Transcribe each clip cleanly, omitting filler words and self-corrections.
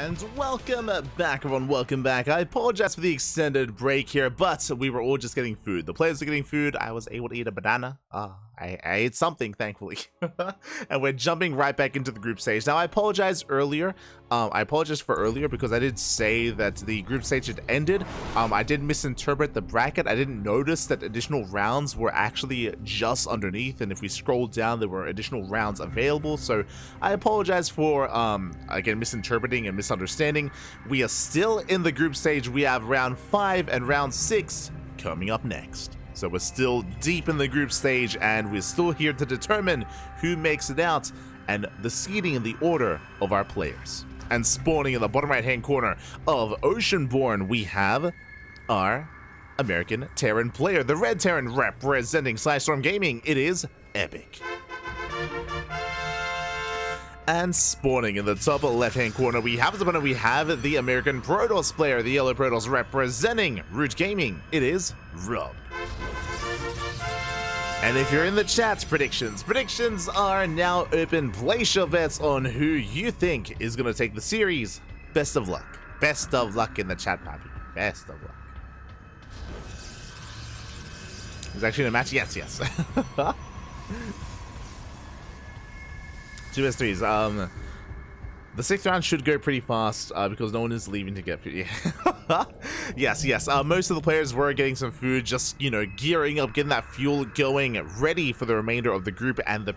And welcome back, everyone. Welcome back. I apologize for the extended break here, but we were all just getting food. The players were getting food. I was able to eat a banana. I ate something, thankfully. And we're jumping right back into the group stage. Now, I apologize earlier. I apologize for earlier because I did say that the group stage had ended. I did misinterpret the bracket. I didn't notice that additional rounds were actually just underneath. And if we scroll down, there were additional rounds available. So I apologize for, again, misinterpreting and misunderstanding. We are still in the group stage. We have round 5 and round 6 coming up next. So we're still deep in the group stage, and we're still here to determine who makes it out and the seeding in the order of our players. And spawning in the bottom right-hand corner of Oceanborn, we have our American Terran player, the Red Terran representing Storm Gaming. It is Epic. And spawning in the top left-hand corner, we have the American Protoss player, the Yellow Protoss representing Root Gaming. It is Rob. And if you're in the chat, predictions are now open. Place your bets on who you think is going to take the series. Best of luck. Best of luck in the chat, Pappy. Best of luck. Is actually in a match? Yes. 2 S3s. The 6th round should go pretty fast because no one is leaving to get food. Yes. Most of the players were getting some food, just, you know, gearing up, getting that fuel going, ready for the remainder of the group and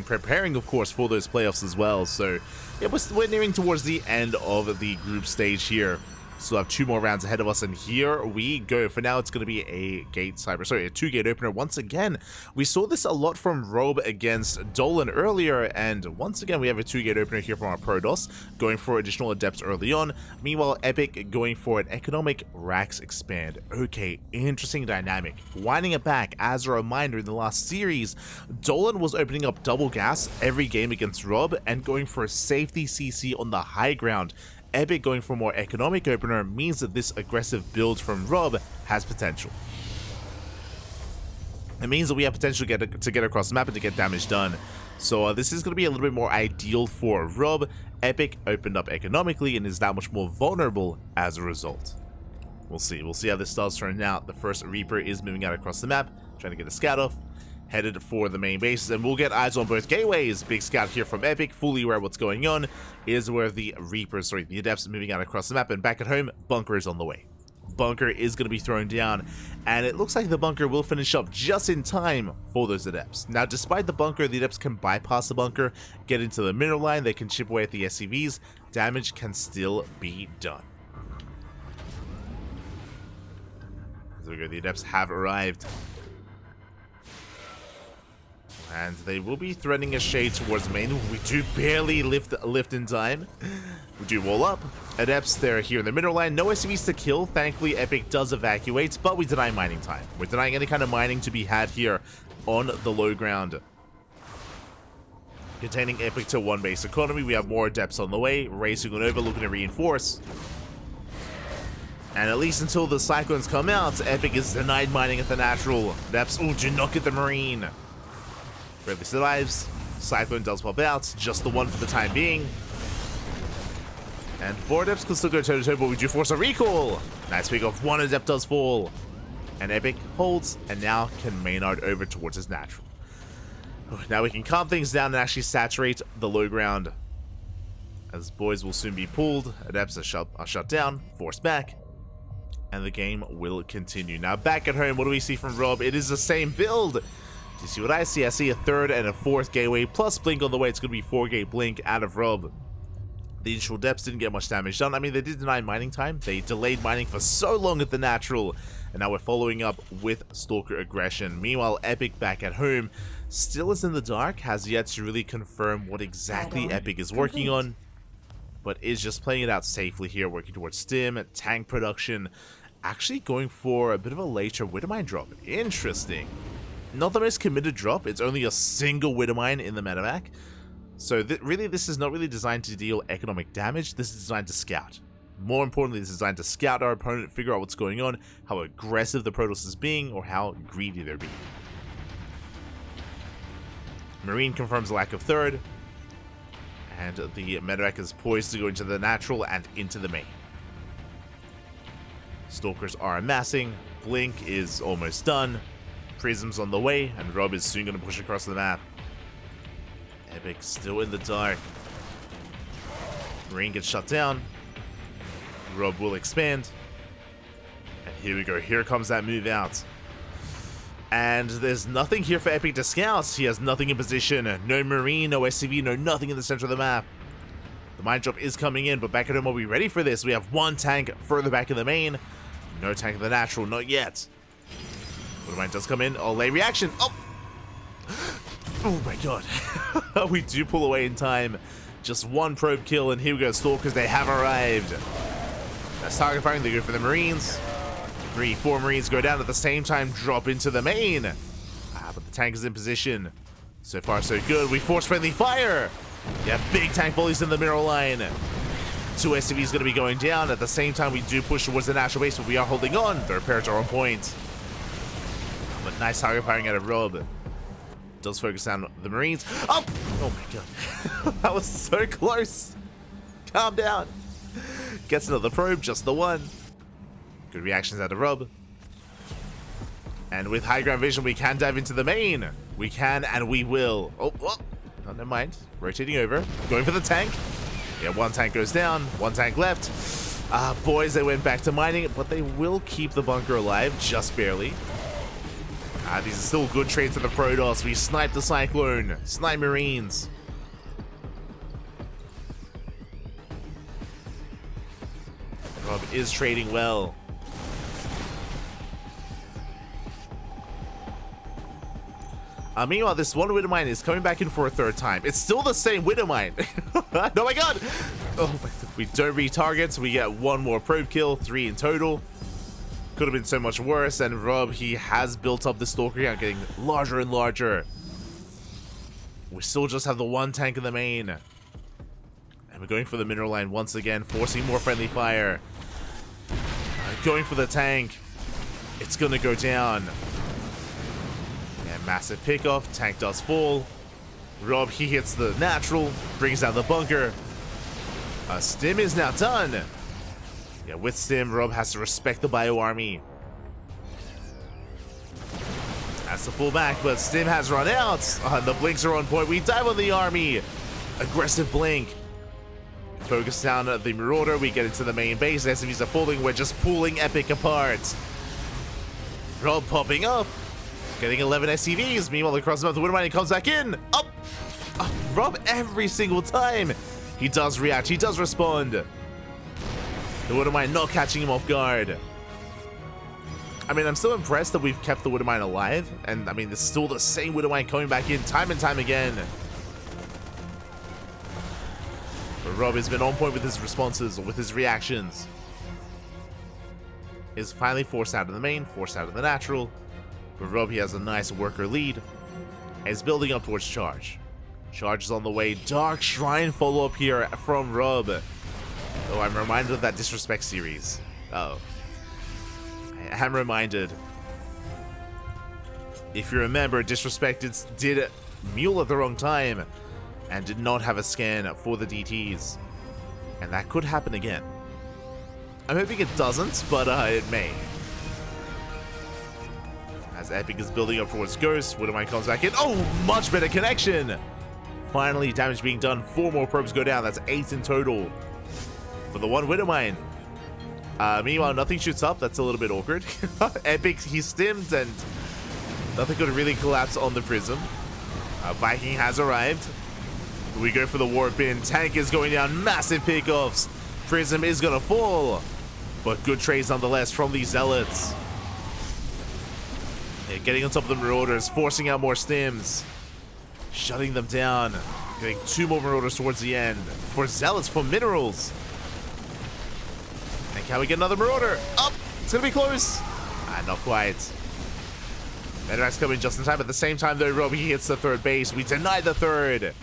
preparing, of course, for those playoffs as well. So yeah, we're nearing towards the end of the group stage here. Still have 2 more rounds ahead of us, and here we go. For now, it's going to be a 2-gate opener. Once again, we saw this a lot from Robe against Dolan earlier, and once again, we have a 2-gate opener here from our Protoss, going for additional adepts early on. Meanwhile, Epic going for an economic Rax expand. Okay, interesting dynamic. Winding it back, as a reminder, in the last series, Dolan was opening up double gas every game against Rob and going for a safety CC on the high ground. Epic going for a more economic opener means that this aggressive build from Rob has potential. It means that we have potential to get across the map and to get damage done. So this is going to be a little bit more ideal for Rob. Epic opened up economically and is that much more vulnerable as a result. We'll see how this does turn out. The first Reaper is moving out across the map, trying to get a scout off. Headed for the main base, and we'll get eyes on both gateways. Big scout here from Epic, fully aware of what's going on. Is where the the adepts moving out across the map, and back at home, bunker is on the way. Bunker is going to be thrown down, and it looks like the bunker will finish up just in time for those adepts. Now, despite the bunker, the adepts can bypass the bunker, get into the mineral line, they can chip away at the SCVs. Damage can still be done. There we go, the adepts have arrived. And they will be threading a shade towards main. We do barely lift in time. We do wall up. Adepts, they're here in the middle line. No SCVs to kill. Thankfully, Epic does evacuate, but we deny mining time. We're denying any kind of mining to be had here on the low ground. Containing Epic to 1 base economy. We have more adepts on the way. Racing on over, looking to reinforce. And at least until the cyclones come out, Epic is denied mining at the natural. Adepts, do not get the marine. Bradley survives. Cyclone does pop out. Just the one for the time being. And 4 adepts can still go toe-to-toe, but we do force a recall. Nice pick off. 1 adept does fall. And Epic holds, and now can Maynard over towards his natural. Now we can calm things down and actually saturate the low ground. As boys will soon be pulled. Adepts are shut down, forced back. And the game will continue. Now back at home, what do we see from Rob? It is the same build. You see what I see? I see a 3rd and a 4th gateway plus blink on the way. It's going to be 4-gate blink out of Rob. The initial depths didn't get much damage done. I mean, they did deny mining time. They delayed mining for so long at the natural. And now we're following up with Stalker aggression. Meanwhile, Epic back at home still is in the dark. Has yet to really confirm what exactly Epic is working on. But is just playing it out safely here. Working towards stim, tank production. Actually going for a bit of a later Widowmine drop. Interesting. Not the most committed drop. It's only a single Widowmine in the medevac. So really, this is not really designed to deal economic damage. This is designed to scout. More importantly, this is designed to scout our opponent, figure out what's going on, how aggressive the Protoss is being, or how greedy they're being. Marine confirms a lack of 3rd. And the medevac is poised to go into the natural and into the main. Stalkers are amassing. Blink is almost done. Prism's on the way, and Rob is soon going to push across the map. Epic still in the dark. Marine gets shut down. Rob will expand. And here we go. Here comes that move out. And there's nothing here for Epic to scout. He has nothing in position. No Marine, no SCV, no nothing in the center of the map. The mine drop is coming in, but back at home, are we ready for this? We have one tank further back in the main. No tank in the natural, not yet. But the mine does come in. Oh, late reaction. Oh! Oh my god. We do pull away in time. Just one probe kill, and here we go, Stalkers. They have arrived. That's target firing. They go for the Marines. 3, 4 Marines go down at the same time, drop into the main. But the tank is in position. So far, so good. We force friendly fire. Yeah, big tank volleys in the mineral line. 2 SCVs going to be going down. At the same time, we do push towards the natural base, but we are holding on. The repairs are on point. But nice target firing out of Rob. Does focus on the Marines. Oh! Oh my god. That was so close. Calm down. Gets another probe, just the one. Good reactions out of Rob. And with high ground vision, we can dive into the main. We can and we will. Oh, never mind. Rotating over. Going for the tank. Yeah, one tank goes down. One tank left. Boys, they went back to mining, but they will keep the bunker alive, just barely. These are still good trades for the Protoss. We snipe the Cyclone. Snipe Marines. Rob is trading well. Meanwhile, this one Widowmine is coming back in for a third time. It's still the same Widowmine. Oh my god! Oh my, we don't retarget. We get one more probe kill, 3 in total. Could have been so much worse. And Rob, he has built up the Stalker count, getting larger and larger. We still just have the one tank in the main. And we're going for the mineral line once again, forcing more friendly fire. Going for the tank. It's gonna go down. Massive pickoff. Tank does fall. Rob, he hits the natural, brings down the bunker. Stim is now done. Yeah, with Stim, Rob has to respect the bio army. Has to pull back, but Stim has run out. The blinks are on point. We dive on the army. Aggressive blink. Focus down the Marauder. We get into the main base. SCVs are falling. We're just pulling Epic apart. Rob popping up. Getting 11 SCVs. Meanwhile, across the map, the Widowmine comes back in. Up! Rob every single time. He does react. He does respond. The Widowmine not catching him off guard. I mean, I'm still impressed that we've kept the Widowmine alive. And, I mean, it's still the same Widowmine coming back in time and time again. But Rob has been on point with his responses, or with his reactions. Is finally forced out of the main, forced out of the natural. But Rob, he has a nice worker lead. And is building up towards charge. Charge is on the way. Dark Shrine follow-up here from Rob. Oh, I'm reminded of that Disrespect series. Oh. I am reminded. If you remember, Disrespect did mule at the wrong time. And did not have a scan for the DTs. And that could happen again. I'm hoping it doesn't, but it may. As Epic is building up towards Ghost, Widowmine comes back in. Oh, much better connection. Finally, damage being done. 4 more probes go down. That's 8 in total for the one Widowmine. Meanwhile, nothing shoots up. That's a little bit awkward. Epic, he stimmed, and nothing could really collapse on the Prism. Viking has arrived. We go for the warp in. Tank is going down. Massive pickoffs. Prism is going to fall. But good trades nonetheless from these Zealots. Getting on top of the Marauders, forcing out more stims, shutting them down, getting 2 more Marauders towards the end. For Zealots, for minerals. And can we get another Marauder? Up! It's gonna be close. Not quite. Medivac's coming just in time. At the same time, though, Rob, he hits the 3rd base. We deny the 3rd.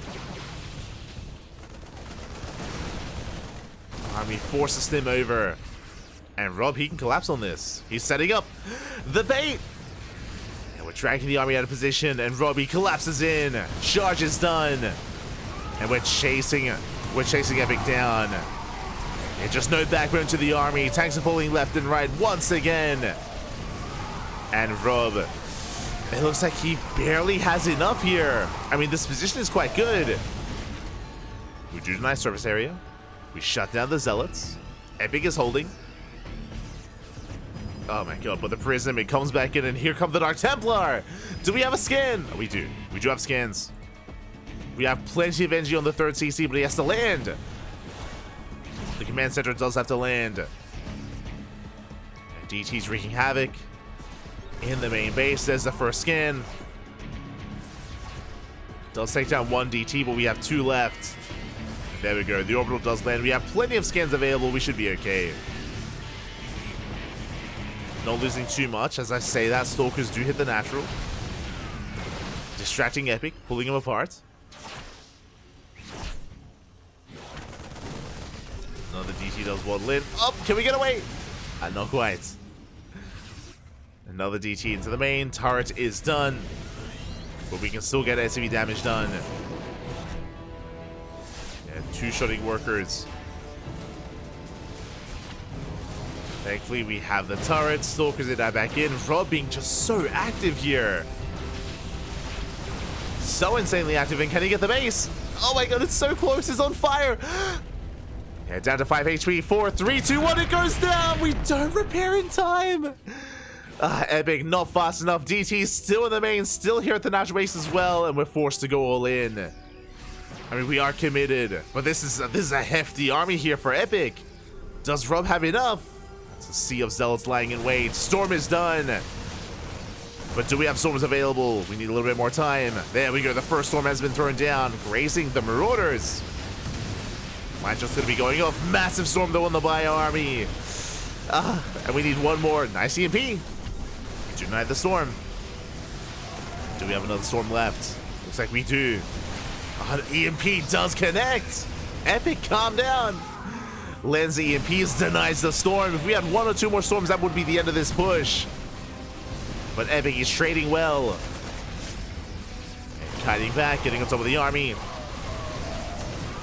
Army forces Stim over. And Rob, he can collapse on this. He's setting up the bait. We're dragging the army out of position, and Robbie collapses in. Charge is done. And we're chasing Epic down. Yeah, just no backbone to the army. Tanks are pulling left and right once again. And Rob, it looks like he barely has enough here. I mean, this position is quite good. We do deny surface area. We shut down the Zealots. Epic is holding. Oh my god, but the Prism, it comes back in, and here comes the Dark Templar. Do we have a scan? Oh, we do. We do have scans. We have plenty of energy on the third CC, but he has to land. The command center does have to land. And DT's wreaking havoc in the main base. There's the first scan. Does take down one DT, but we have two left. There we go. The orbital does land. We have plenty of scans available. We should be okay. Not losing too much. As I say that, Stalkers do hit the natural. Distracting Epic, pulling him apart. Another DT does waddle in. Oh, can we get away? Not quite. Another DT into the main. Turret is done. But we can still get SCV damage done. Yeah, two-shotting workers. Thankfully, we have the turret. Stalkers are now back in. Rob being just so active here. So insanely active. And can he get the base? Oh my god, it's so close. It's on fire. Yeah, down to 5 HP. 4, 3, 2, 1. It goes down. We don't repair in time. Epic, not fast enough. DT still in the main, still here at the natural base as well, and we're forced to go all in. I mean, we are committed, but this is a hefty army here for Epic. Does Rob have enough? It's a sea of zealots lying in wait. Storm is done. But do we have storms available? We need a little bit more time. There we go. The first storm has been thrown down, grazing the Marauders. Mine's just going to be going off. Massive storm, though, on the Bio army. And we need one more. Nice EMP. We deny the storm. Do we have another storm left? Looks like we do. EMP does connect. Epic, calm down. Lands the EMPs, denies the storm. If we had one or two more storms, that would be the end of this push. But Epic is trading well. And kiting back, getting on top of the army.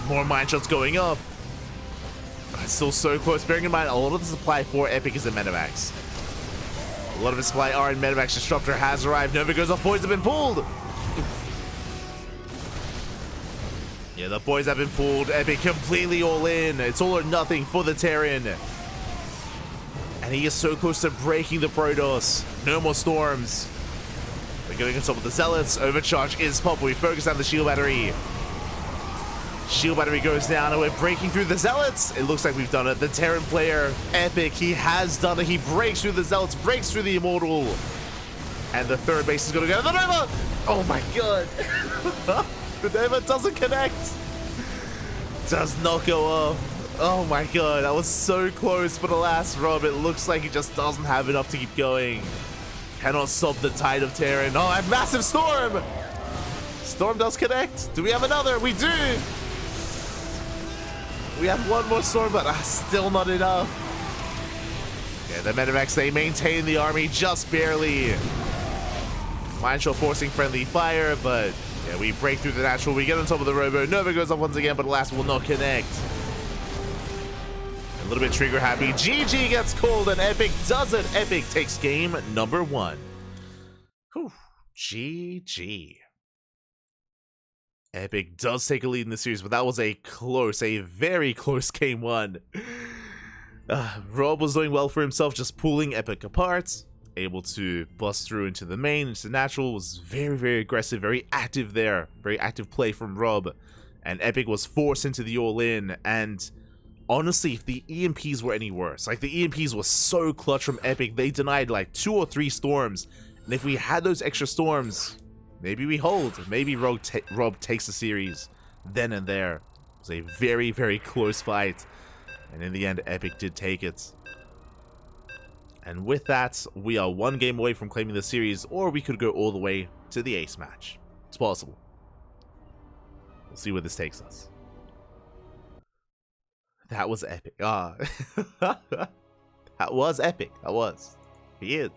More mine shots going up. It's still so close. Bearing in mind, a lot of the supply for Epic is in Medivacs. A lot of his supply are in Medivacs. Disruptor has arrived. Nova goes off. Boys have been pulled. Yeah, the boys have been pulled. Epic completely all in. It's all or nothing for the Terran. And he is so close to breaking the Protoss. No more storms. We're getting on top of the Zealots. Overcharge is popped. We focus on the shield battery. Shield battery goes down, and we're breaking through the Zealots. It looks like we've done it. The Terran player, Epic, he has done it. He breaks through the Zealots, breaks through the Immortal. And the third base is going to go to the Nova. Oh my god. The Nova doesn't connect. Does not go off. Oh my god, that was so close. But alas, Rob, it looks like he just doesn't have enough to keep going. Cannot stop the tide of Terran. Oh, a massive storm. Storm does connect. Do we have another? We do. We have one more storm, but still not enough. Yeah, the Medivacs, they maintain the army just barely. Mine shot forcing friendly fire, but yeah, we break through the natural. We get on top of the Robo. Nova goes off once again, but alas, will not connect. A little bit trigger happy. GG gets called, and Epic does it. Epic takes game number 1. Whew. GG. Epic does take a lead in the series, but that was a very close game 1. Rob was doing well for himself, just pulling Epic apart, able to bust through into the main, into the natural, was very, very aggressive, very active there, very active play from Rob, and Epic was forced into the all-in, and honestly, if the EMPs were any worse, like the EMPs were so clutch from Epic, they denied like 2 or 3 storms, and if we had those extra storms, maybe we hold. Maybe Rob takes the series then and there. It was a very, very close fight. And in the end, Epic did take it. And with that, we are 1 game away from claiming the series, or we could go all the way to the ace match. It's possible. We'll see where this takes us. That was epic. That was epic. That was. He is.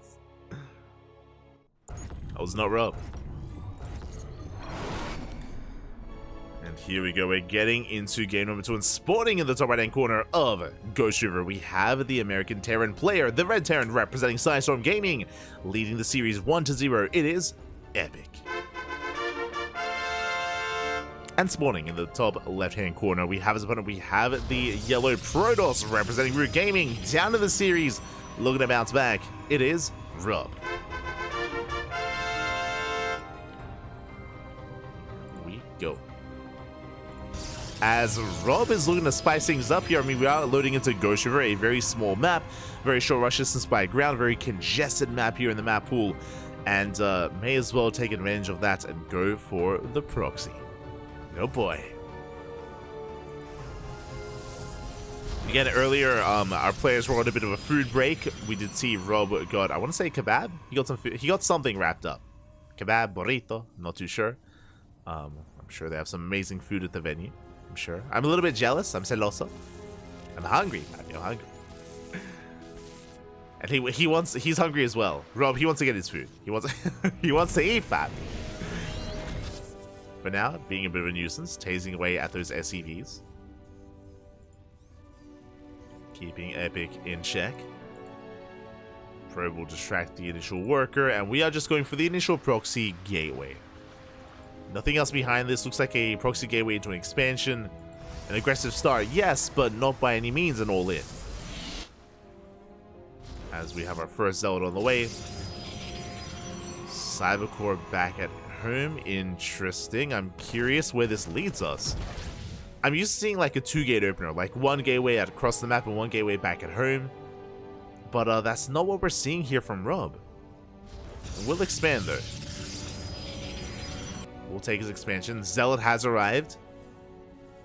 That was not Rob. And here we go, we're getting into game number 2 and spawning in the top right hand corner of Ghost River. We have the American Terran player, the Red Terran representing Psystorm Gaming, leading the series 1-0. It is Epic. And spawning in the top left hand corner, we have as opponent, we have the yellow Protoss representing Root Gaming, down to the series, looking to bounce back. It is Rob. We go. As Rob is looking to spice things up here, I mean, we are loading into Ghost River, a very small map, very short rush distance by ground, very congested map here in the map pool, and may as well take advantage of that and go for the proxy. Oh boy. Again, earlier, our players were on a bit of a food break. We did see Rob got, I want to say kebab? He got some food, he got something wrapped up. Kebab, burrito, not too sure. I'm sure they have some amazing food at the venue. I'm sure. I'm a little bit jealous. I'm celoso. I'm hungry. I'm hungry. And he's hungry as well. Rob, he wants to get his food. He wants he wants to eat, fat. For now, being a bit of a nuisance, tasing away at those SCVs. Keeping Epic in check. Probe will distract the initial worker, and we are just going for the initial proxy gateway. Nothing else behind this. Looks like a proxy gateway into an expansion. An aggressive start, yes, but not by any means an all-in. As we have our first Zealot on the way. Cybercore back at home. Interesting. I'm curious where this leads us. I'm used to seeing like a 2-gate opener, like one gateway across the map and one gateway back at home. But that's not what we're seeing here from Rob. We'll expand though. We'll take his expansion. Zealot has arrived.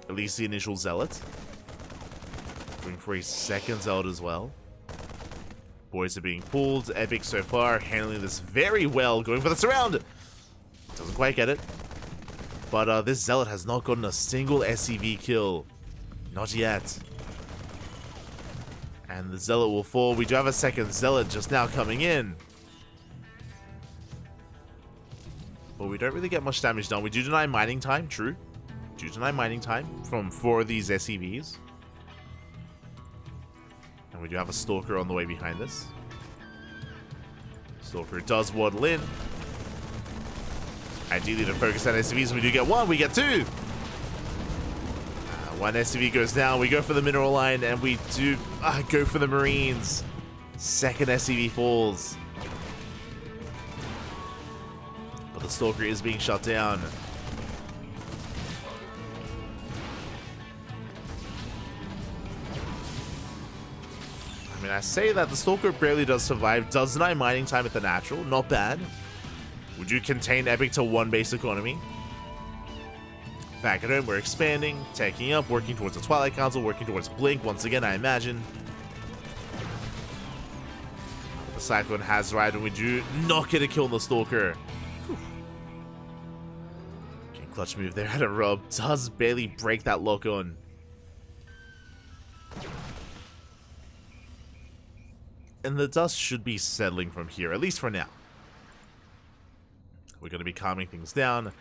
At least the initial Zealot. Going for a second Zealot as well. Boys are being pulled. Epic so far handling this very well. Going for the surround. Doesn't quite get it. But this Zealot has not gotten a single SCV kill. Not yet. And the Zealot will fall. We do have a second Zealot just now coming in. But we don't really get much damage done. We do deny mining time, true. Do deny mining time from 4 of these SCVs. And we do have a Stalker on the way behind this. Stalker does waddle in. Ideally to focus on SCVs, we do get 1, we get 2. 1 SCV goes down, we go for the mineral line, and we do go for the Marines. Second SCV falls. But the Stalker is being shut down. I mean, I say that the Stalker barely does survive, does deny mining time at the natural, not bad. Would you contain Epic to 1 base economy? Back at home, we're expanding, taking up, working towards the Twilight Council, working towards Blink once again, I imagine. The Cyclone has arrived, and we do not get a kill on the Stalker. Okay, clutch move there at a Rob. Does barely break that lock on. And the dust should be settling from here, at least for now. We're going to be calming things down,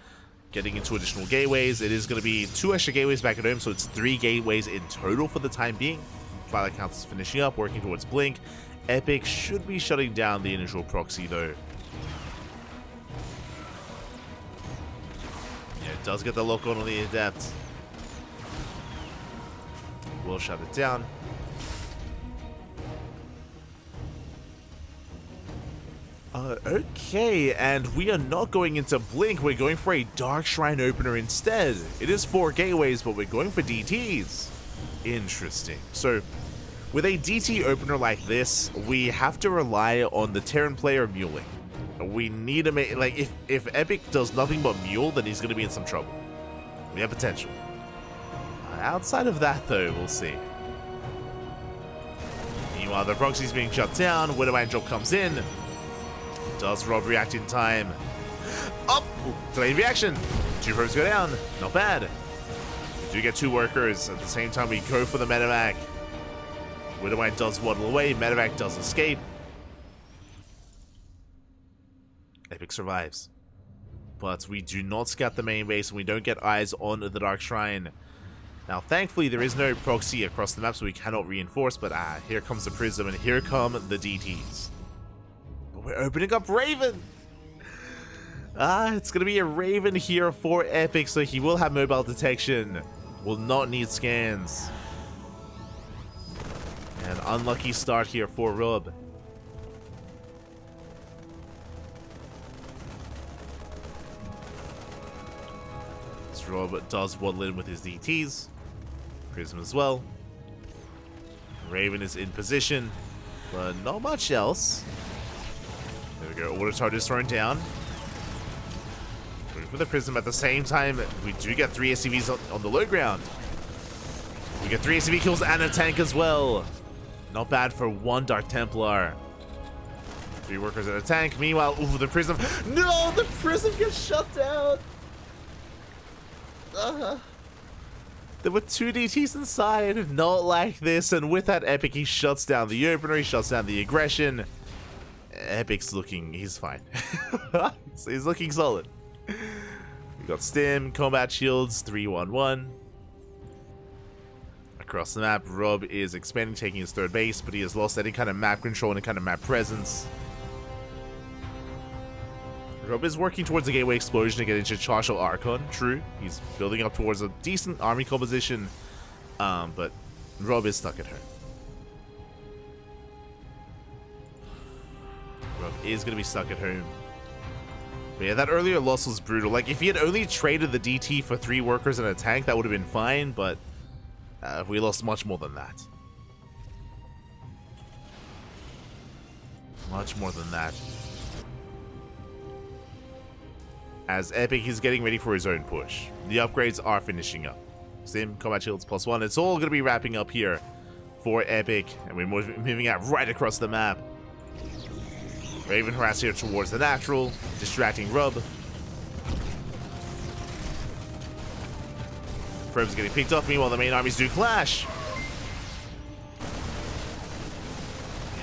getting into additional gateways. It is going to be 2 extra gateways back at home, so it's 3 gateways in total for the time being. Twilight Council is finishing up, working towards Blink. Epic should be shutting down the initial proxy, though. Yeah, it does get the lock on the Adept. We'll shut it down. Okay, and we are not going into Blink, we're going for a Dark Shrine opener instead. It is 4 gateways, but we're going for DTs. Interesting. So, with a DT opener like this, we have to rely on the Terran player muling. We need to make, like, if Epic does nothing but mule, then he's going to be in some trouble. We have potential. Outside of that, though, we'll see. Meanwhile, the proxy's being shut down, Widowmine drop comes in. Does Rob react in time? Up! Delayed reaction. 2 probes go down. Not bad. We do get 2 workers. At the same time, we go for the medevac. Widowmine does waddle away. Medevac does escape. Epic survives. but we do not scout the main base and we don't get eyes on the Dark Shrine. Now, thankfully, there is no proxy across the map, so we cannot reinforce, but here comes the Prism and here come the DTs. But we're opening up Raven! It's going to be a Raven here for Epic, so he will have mobile detection. Will not need scans. An unlucky start here for Rob. This Rob does waddle in with his DTs. Prism as well. Raven is in position, but not much else. There we go. Auto charge is thrown down. Going for the Prism at the same time. We do get 3 SCVs on the low ground. We get 3 SCV kills and a tank as well. Not bad for 1 Dark Templar. 3 workers and a tank. Meanwhile, ooh, the Prism. No, the Prism gets shut down. There were 2 DTs inside, not like this, and with that Epic, he shuts down the opener, he shuts down the aggression. Epic's looking, he's fine. He's looking solid. We got Stim, combat shields, 3-1-1. Across the map, Rob is expanding, taking his 3rd base, but he has lost any kind of map control, any kind of map presence. Rob is working towards a gateway explosion to get into Charshal Archon. True, he's building up towards a decent army composition, but Rob is stuck at home. Rob is going to be stuck at home. But yeah, that earlier loss was brutal. Like, if he had only traded the DT for 3 workers and a tank, that would have been fine, but we lost much more than that. Much more than that. As Epic is getting ready for his own push. The upgrades are finishing up. Stim, combat shields +1. It's all going to be wrapping up here for Epic. And we're moving out right across the map. Raven harass here towards the natural. Distracting Rub. Probes getting picked up. Meanwhile, the main armies do clash.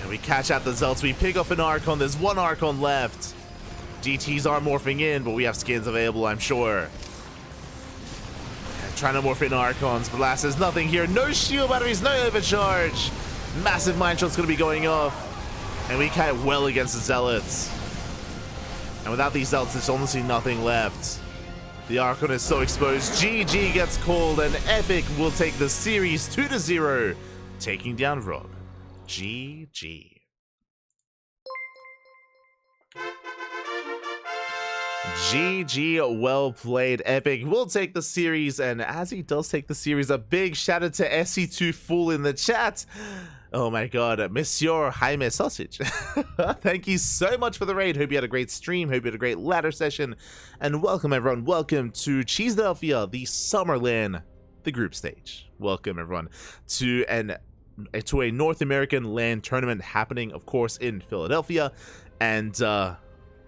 And we catch out the Zelts. We pick up an Archon. There's 1 Archon left. DTs are morphing in, but we have skins available, I'm sure. And trying to morph in Archons. Blast says nothing here. No shield batteries, no overcharge. Massive mine shot's going to be going off. And we kite well against the Zealots. And without these Zealots, there's honestly nothing left. The Archon is so exposed. GG gets called, and Epic will take the series 2-0, taking down Rob. GG. GG, well played. Epic will take the series, and as he does take the series, a big shout out to SC2 Fool in the chat. Oh my god, Monsieur Jaime Sausage. Thank you so much for the raid. Hope you had a great stream. Hope you had a great ladder session. And welcome everyone. Welcome to Cheeseadelphia, the Summer LAN, the group stage. Welcome everyone to a North American LAN tournament happening, of course, in Philadelphia. And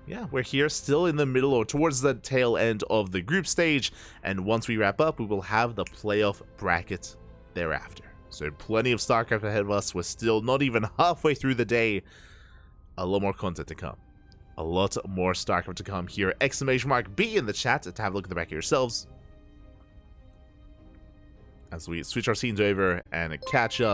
yeah, we're here still in the middle or towards the tail end of the group stage. And once we wrap up, we will have the playoff bracket thereafter. So plenty of StarCraft ahead of us. We're still not even halfway through the day. A lot more content to come. A lot more StarCraft to come here. Exclamation mark B in the chat to have a look at the back of yourselves. As we switch our scenes over and catch up